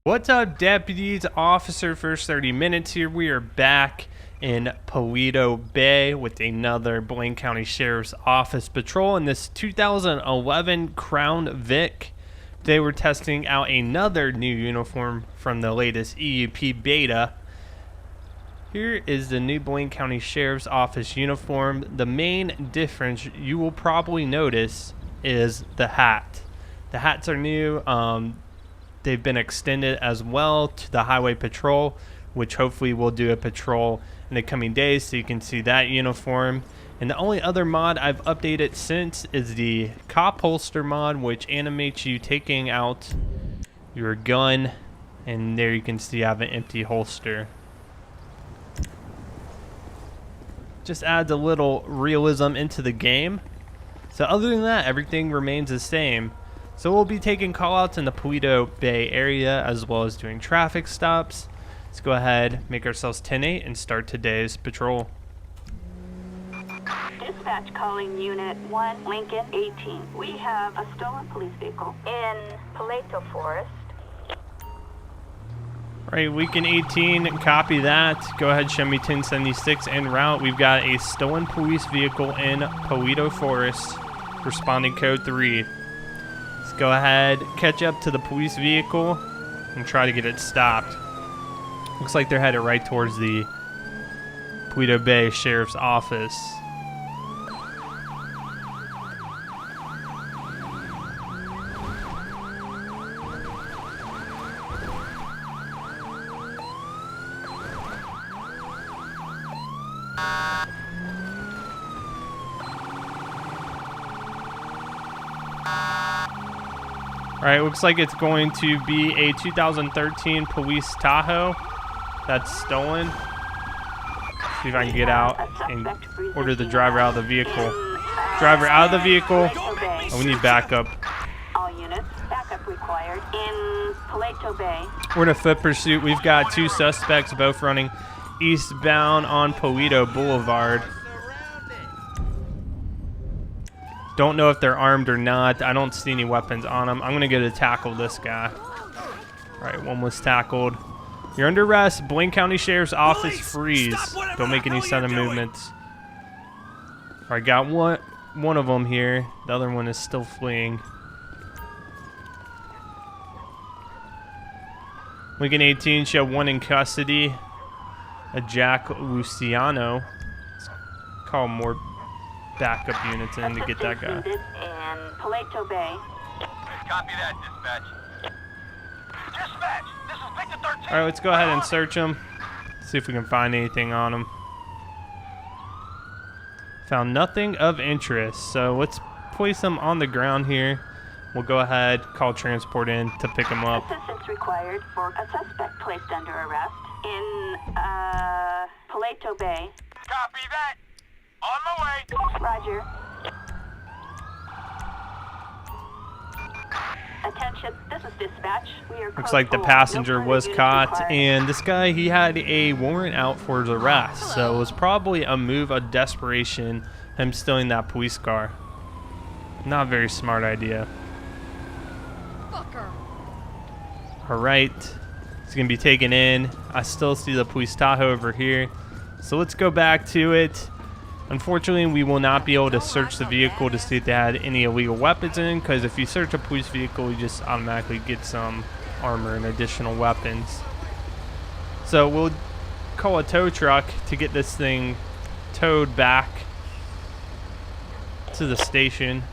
What's up, deputies? Officer First 30 Minutes here. We are back in Paleto Bay with another Blaine County Sheriff's Office patrol in this 2011 Crown Vic. Today we're testing out another new uniform from the latest EUP beta. Here is the new Blaine County Sheriff's Office uniform. The main difference you will probably notice is the hat. The hats are new. They've been extended as well to the highway patrol, which hopefully we'll do a patrol in the coming days so you can see that uniform. And the only other mod I've updated since is the cop holster mod, which animates you taking out your gun, and there you can see I have an empty holster. Just adds a little realism into the game. So other than that, everything remains the same. So we'll be taking callouts in the Paleto Bay area as well as doing traffic stops. Let's go ahead, make ourselves 10-8 and start today's patrol. Dispatch calling Unit 1, Lincoln 18. We have a stolen police vehicle in Paleto Forest. Alright, Weekend 18, copy that. Go ahead, show me 1076 en route. We've got a stolen police vehicle in Paleto Forest, responding code 3. Let's go ahead, catch up to the police vehicle and try to get it stopped. Looks like they're headed right towards the Paleto Bay Sheriff's Office. Alright, looks like it's going to be a 2013 Police Tahoe that's stolen. See if I can get out and order the driver out of the vehicle. Driver out of the vehicle. Oh, we need backup. All units, backup required in Paleto Bay. We're in a foot pursuit. We've got two suspects both running eastbound on Paleto Boulevard. Don't know if they're armed or not. I don't see any weapons on them. I'm going to go to tackle this guy. All right, one was tackled. You're under arrest. Blaine County Sheriff's Office, freeze. Don't make any sudden movements. All right, got one of them here. The other one is still fleeing. Lincoln 18, show one in custody. A Jack Luciano. Let's call more backup units in to get that guy. In Paleto Bay. Copy that, dispatch. Dispatch, this is Victor 13. All right, let's go ahead and search him. See if we can find anything on him. Found nothing of interest, so let's place him on the ground here. We'll go ahead, call transport in to pick him up. Assistance required for a suspect placed under arrest in Paleto Bay. Copy that. On my way. Roger. Attention, this is dispatch. We are Looks like the passenger was caught, and this guy, he had a warrant out for his arrest, so it was probably a move of desperation, him stealing that police car. Not a very smart idea. Alright, it's going to be taken in. I still see the police Tahoe over here, so let's go back to it. Unfortunately, we will not be able to search the vehicle to see if they had any illegal weapons in, because if you search a police vehicle, you just automatically get some armor and additional weapons. So we'll call a tow truck to get this thing towed back to the station.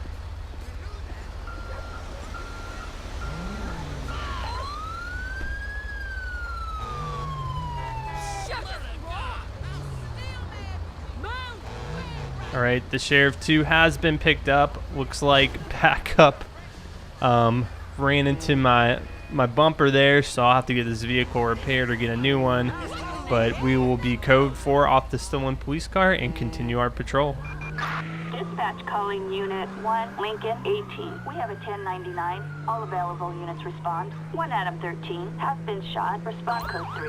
Alright, the Sheriff 2 has been picked up. Looks like backup ran into my bumper there, so I'll have to get this vehicle repaired or get a new one. But we will be code 4 off the stolen police car and continue our patrol. Dispatch calling Unit 1, Lincoln 18. We have a 1099. All available units respond. 1 Adam 13 has been shot. Respond code 3.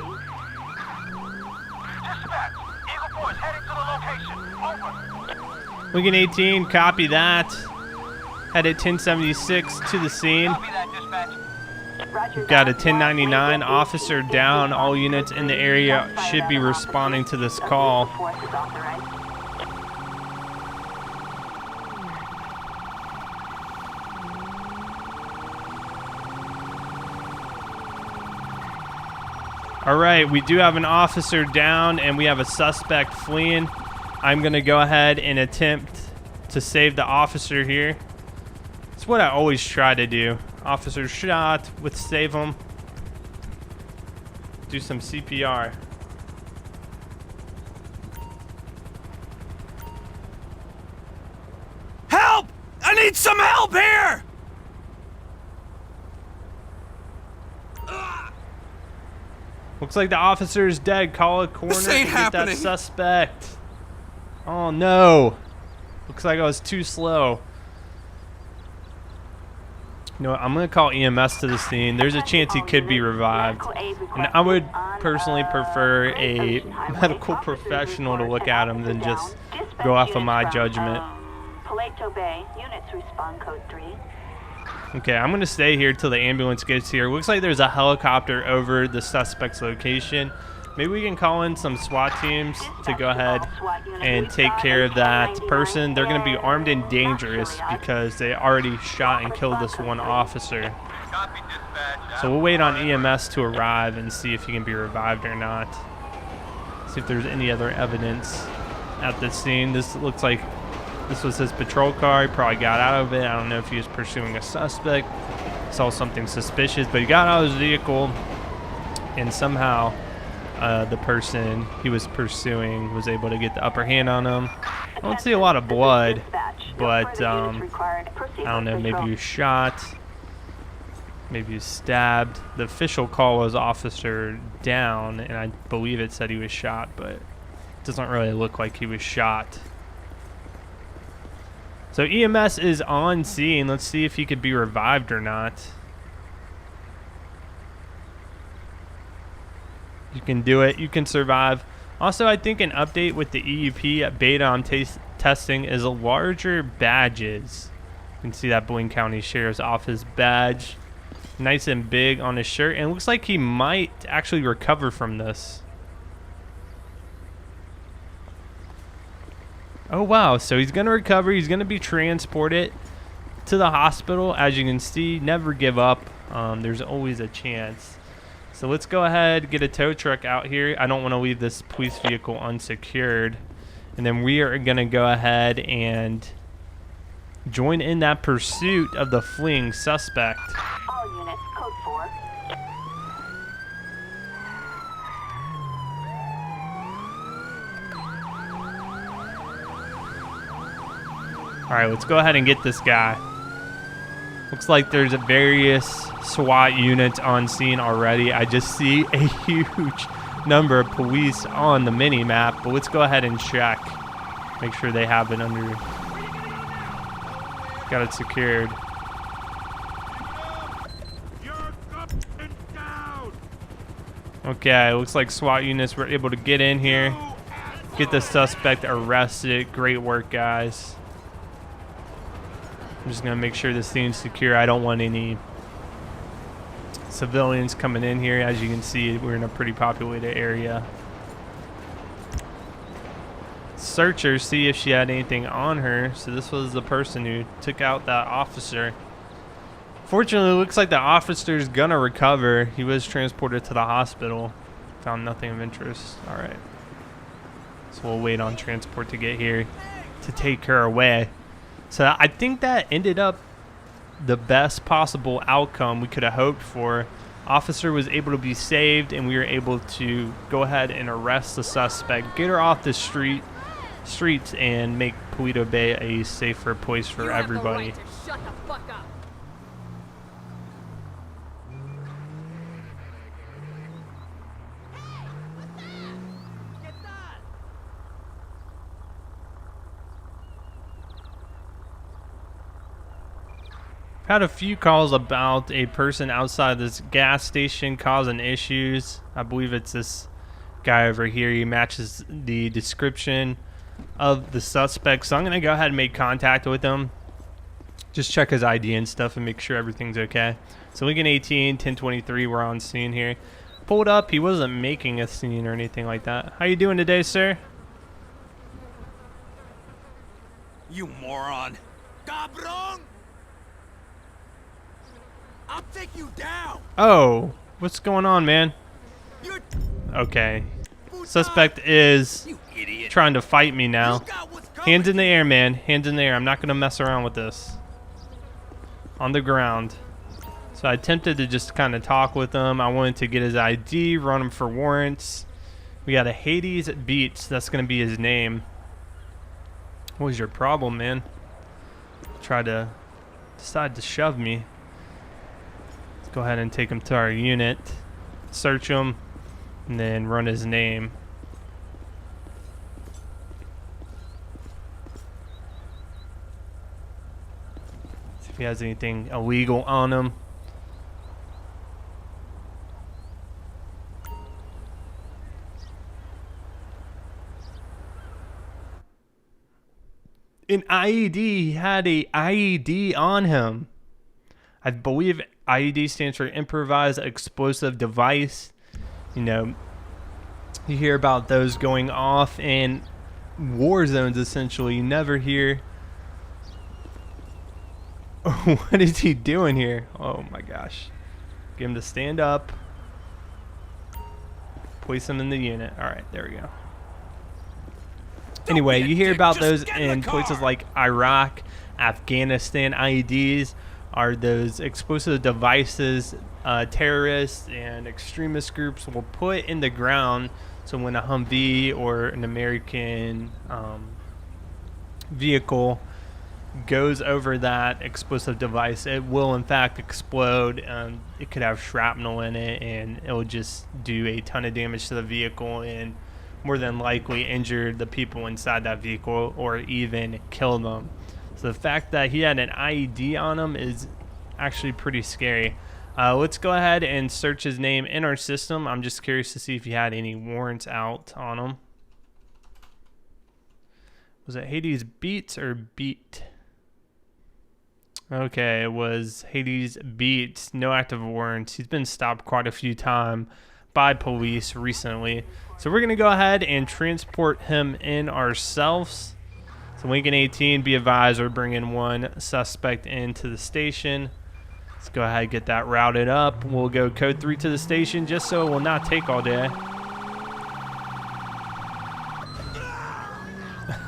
Dispatch, Eagle Boys heading to the location. Over. Lincoln 18, copy that. Headed 1076 to the scene. Copy that, dispatch. Roger Got a that. 1099 Lincoln officer 18, down. All response units code in the 3. area Shots should fired be on an responding to this officer. call. Force is authorized. All right, we do have an officer down and we have a suspect fleeing. I'm going to go ahead and attempt to save the officer here. It's what I always try to do. Officer shot, with save him. Do some CPR. Help! I need some help here! Looks like the officer is dead. Call a coroner This and ain't get that happening. suspect. Oh no. Looks like I was too slow. You know what, I'm going to call EMS to the scene. There's a chance he could be revived. And I would personally prefer a medical professional to look at him than just go off of my judgment. Paleto Bay, units respond code 3. Okay, I'm going to stay here till the ambulance gets here. Looks like there's a helicopter over the suspect's location. Maybe we can call in some SWAT teams to go ahead and take care of that person. They're going to be armed and dangerous because they already shot and killed this one officer. Copy, dispatch. So we'll wait on EMS to arrive and see if he can be revived or not. See if there's any other evidence at the scene. This looks like this was his patrol car. He probably got out of it. I don't know if he was pursuing a suspect. Saw something suspicious, but he got out of his vehicle and somehow the person he was pursuing was able to get the upper hand on him. I don't see a lot of blood, but I don't know, maybe he was shot, maybe he was stabbed. The official call was officer down, and I believe it said he was shot, but it doesn't really look like he was shot. So EMS is on scene. Let's see if he could be revived or not. You can do it. You can survive. Also, I think an update with the EUP beta I'm testing is larger badges. You can see that Blaine County Sheriff's Office badge. Nice and big on his shirt. And it looks like he might actually recover from this. Oh, wow. So he's going to recover. He's going to be transported to the hospital. As you can see, never give up. There's always a chance. So let's go ahead, get a tow truck out here. I don't want to leave this police vehicle unsecured. And then we are going to go ahead and join in that pursuit of the fleeing suspect. All units, code 4. All right, let's go ahead and get this guy. Looks like there's various SWAT units on scene already. I just see a huge number of police on the mini map, but let's go ahead and check. Make sure they have it under. Got it secured. Okay, looks like SWAT units were able to get in here, get the suspect arrested. Great work, guys. I'm just going to make sure this scene's secure. I don't want any civilians coming in here. As you can see, we're in a pretty populated area. Search her, see if she had anything on her. So this was the person who took out that officer. Fortunately, it looks like the officer's going to recover. He was transported to the hospital. Found nothing of interest. All right. So we'll wait on transport to get here to take her away. So I think that ended up the best possible outcome we could have hoped for. Officer was able to be saved, and we were able to go ahead and arrest the suspect, get her off the streets, and make Paleto Bay a safer place for everybody. You have the right to shut the fuck up. Had a few calls about a person outside this gas station causing issues. I believe it's this guy over here. He matches the description of the suspect. So I'm going to go ahead and make contact with him. Just check his ID and stuff and make sure everything's okay. So Lincoln 18, 1023, we're on scene here. Pulled up, he wasn't making a scene or anything like that. How you doing today, sir? You moron. Cabron! I'll take you down. Oh, what's going on, man? You're Okay. Suspect is you idiot. trying to fight me now. You got what's coming. Hands in the air, man. Hands in the air. I'm not going to mess around with this. On the ground. So I attempted to just kind of talk with him. I wanted to get his ID, run him for warrants. We got a Hades Beats. That's going to be his name. What was your problem, man? Decide to shove me. Let's go ahead and take him to our unit. Search him. And then run his name. See if he has anything illegal on him. An IED. He had a IED on him. I believe IED stands for improvised explosive device. You know, you hear about those going off in war zones, essentially. You never hear. What is he doing here? Oh my gosh. Get him to stand up. Place him in the unit. Alright, there we go. Anyway, you hear about those in places like Iraq, Afghanistan. IEDs are those explosive devices terrorists and extremist groups will put in the ground. So when a Humvee or an American vehicle goes over that explosive device, it will in fact explode. It could have shrapnel in it, and it will just do a ton of damage to the vehicle and more than likely injure the people inside that vehicle or even kill them. So the fact that he had an IED on him is actually pretty scary. Let's go ahead and search his name in our system. I'm just curious to see if he had any warrants out on him. Was it Hades Beats or Beat? Okay, it was Hades Beats. No active warrants. He's been stopped quite a few times by police recently. So we're going to go ahead and transport him in ourselves. So Lincoln 18, be advised, we're bringing one suspect into the station. Let's go ahead and get that routed up. We'll go code 3 to the station just so it will not take all day.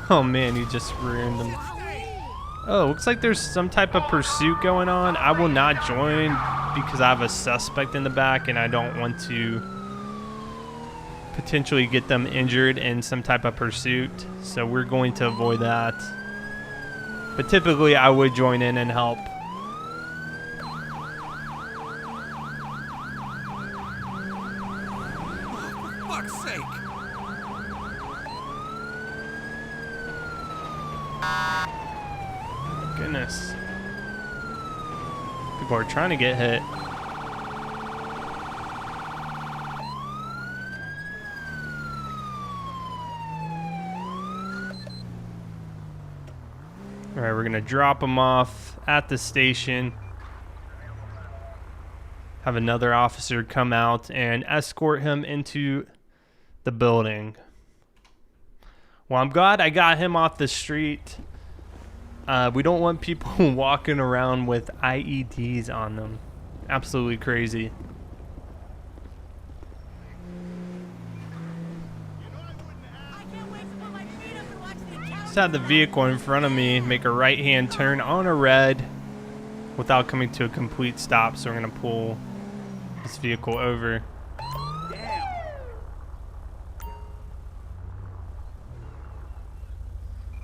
Oh man, you just ruined them. Oh, looks like there's some type of pursuit going on. I will not join because I have a suspect in the back and I don't want to potentially get them injured in some type of pursuit. So we're going to avoid that. But typically I would join in and help. For fuck's sake. Goodness. People are trying to get hit. Alright, we're going to drop him off at the station. Have another officer come out and escort him into the building. Well, I'm glad I got him off the street. We don't want people walking around with IEDs on them. Absolutely crazy. Just had the vehicle in front of me make a right-hand turn on a red without coming to a complete stop, so we're going to pull this vehicle over.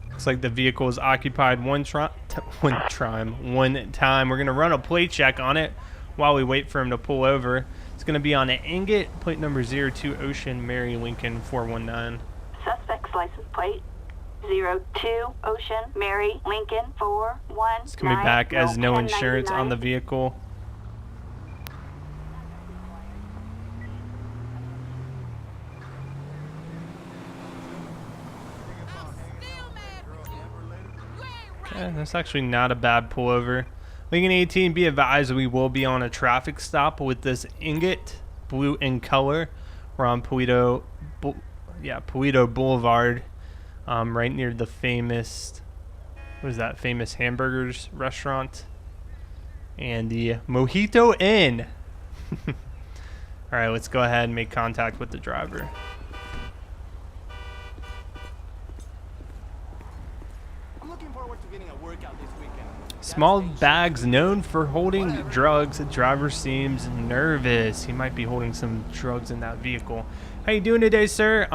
Looks like the vehicle is occupied one time. We're going to run a plate check on it while we wait for him to pull over. It's going to be on an Ingot, plate number 02 Ocean Mary Lincoln 419. Suspect's license plate 02 Ocean Mary Lincoln 419. It's coming back as no insurance on the vehicle. That's actually not a bad pullover. Lincoln 18, be advised we will be on a traffic stop with this ingot, blue in color. We're on Pulido Boulevard, right near the famous, what is that, famous hamburgers restaurant and the Mojito Inn. All right, let's go ahead and make contact with the driver. I'm looking forward to getting a workout this weekend. Small bags known for holding drugs. The driver seems nervous. He might be holding some drugs in that vehicle. How you doing today, sir?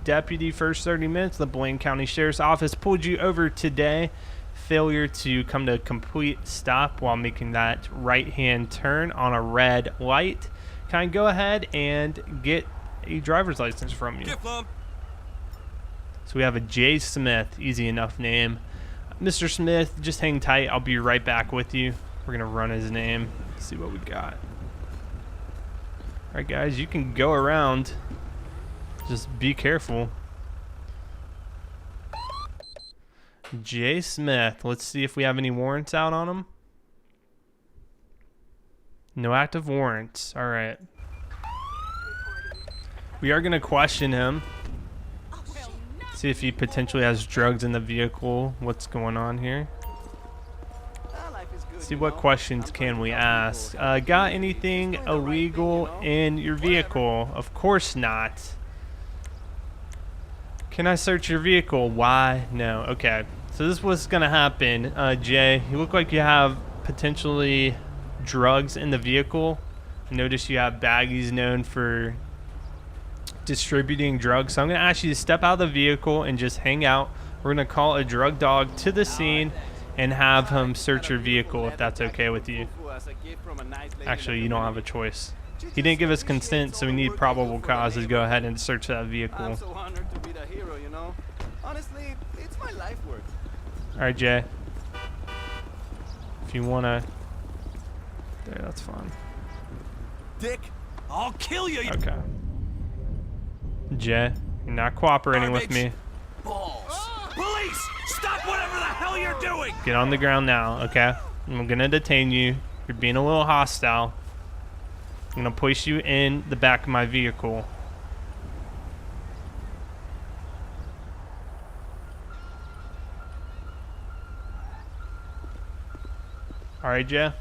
Deputy First 30 Minutes, the Blaine County Sheriff's Office pulled you over today. Failure to come to a complete stop while making that right-hand turn on a red light. Can I go ahead and get a driver's license from you? Gift lump. So we have a J. Smith, easy enough name. Mr. Smith, just hang tight. I'll be right back with you. We're going to run his name, see what we got. All right, guys, you can go around. Just be careful. J. Smith. Let's see if we have any warrants out on him. No active warrants. All right. We are going to question him. See if he potentially has drugs in the vehicle. What's going on here? See what questions can we ask. Got anything illegal in your vehicle? Of course not. Can I search your vehicle? Why? No. Okay. So this is what's going to happen. Jay, you look like you have potentially drugs in the vehicle. Notice you have baggies known for distributing drugs. So I'm going to ask you to step out of the vehicle and just hang out. We're going to call a drug dog to the scene and have him search your vehicle if that's okay with you. Actually, you don't have a choice. He didn't give us consent, so we need probable cause to go ahead and search that vehicle. I'm so honored to be the hero, you know. Honestly, it's my life work. All right, Jay. If you want to... There, that's fine. Dick, I'll kill you. Okay. Jay, you're not cooperating with me. Balls. Police, stop whatever the hell you're doing. Get on the ground now, okay? I'm going to detain you. You're being a little hostile. I'm going to place you in the back of my vehicle. All right, Jay.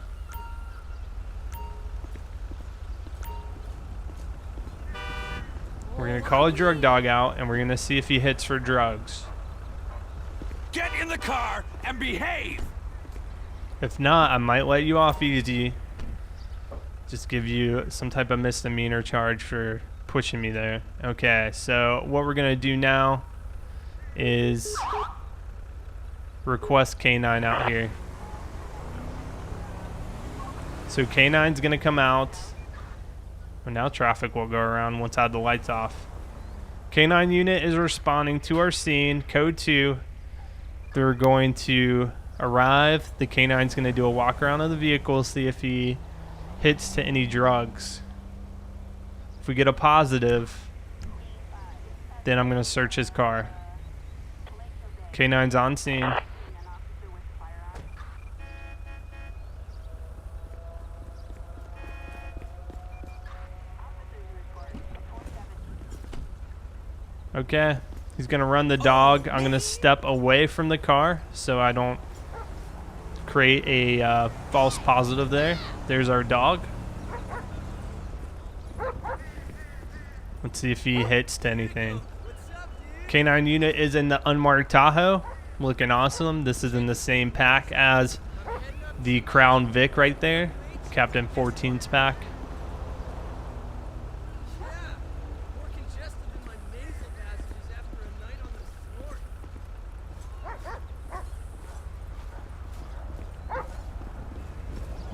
We're going to call a drug dog out, and we're going to see if he hits for drugs. Get in the car and behave. If not, I might let you off easy. Just give you some type of misdemeanor charge for pushing me there. Okay, so what we're going to do now is request K9 out here. So K9's going to come out. Well, now traffic will go around once I have the lights off. K9 unit is responding to our scene. Code 2. They're going to arrive. The K9's going to do a walk around of the vehicle, see if he hits to any drugs. If we get a positive, then I'm going to search his car. K9's on scene. Okay, he's gonna run the dog. I'm gonna step away from the car so I don't create a false positive there. There's our dog. Let's see if he hits to anything. K9 unit is in the unmarked Tahoe, looking awesome. This is in the same pack as the Crown Vic right there, Captain 14's pack.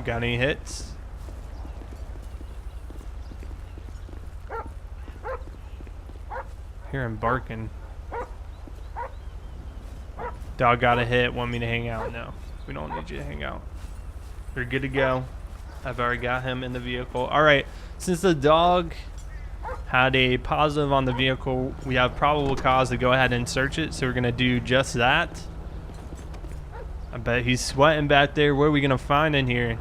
Got any hits? Hear him barking. Dog got a hit. Want me to hang out? No, we don't need you to hang out. You're good to go. I've already got him in the vehicle. All right. Since the dog had a positive on the vehicle, we have probable cause to go ahead and search it. So we're gonna do just that. I bet he's sweating back there. What are we gonna find in here?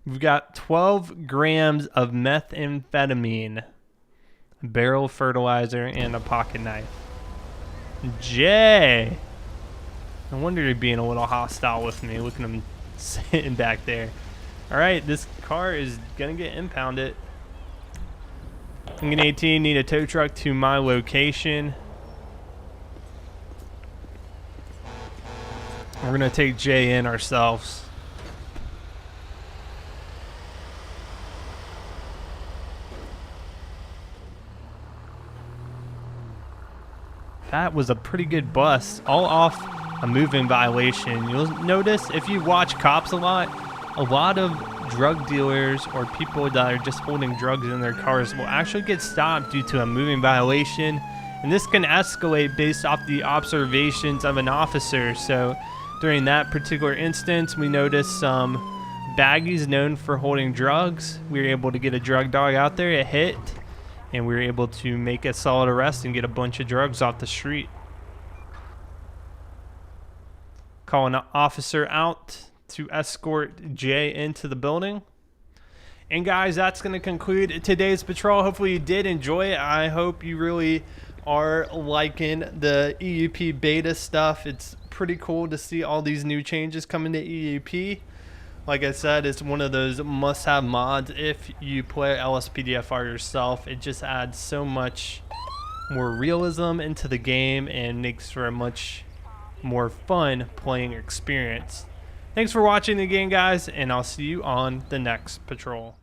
We've got 12 grams of methamphetamine, a barrel of fertilizer, and a pocket knife. Jay! No wonder you're being a little hostile with me. Look at him sitting back there. Alright, this car is going to get impounded. Lincoln 18, need a tow truck to my location. We're going to take Jay in ourselves. That was a pretty good bust, all off a moving violation. You'll notice if you watch cops a lot of drug dealers or people that are just holding drugs in their cars will actually get stopped due to a moving violation. And this can escalate based off the observations of an officer. So during that particular instance, we noticed some baggies known for holding drugs. We were able to get a drug dog out there, it hit. And we were able to make a solid arrest and get a bunch of drugs off the street. Calling an officer out to escort Jay into the building. And guys, that's going to conclude today's patrol. Hopefully you did enjoy it. I hope you really are liking the EUP beta stuff. It's pretty cool to see all these new changes coming to EUP. Like I said, it's one of those must-have mods if you play LSPDFR yourself. It just adds so much more realism into the game and makes for a much more fun playing experience. Thanks for watching again, guys, and I'll see you on the next patrol.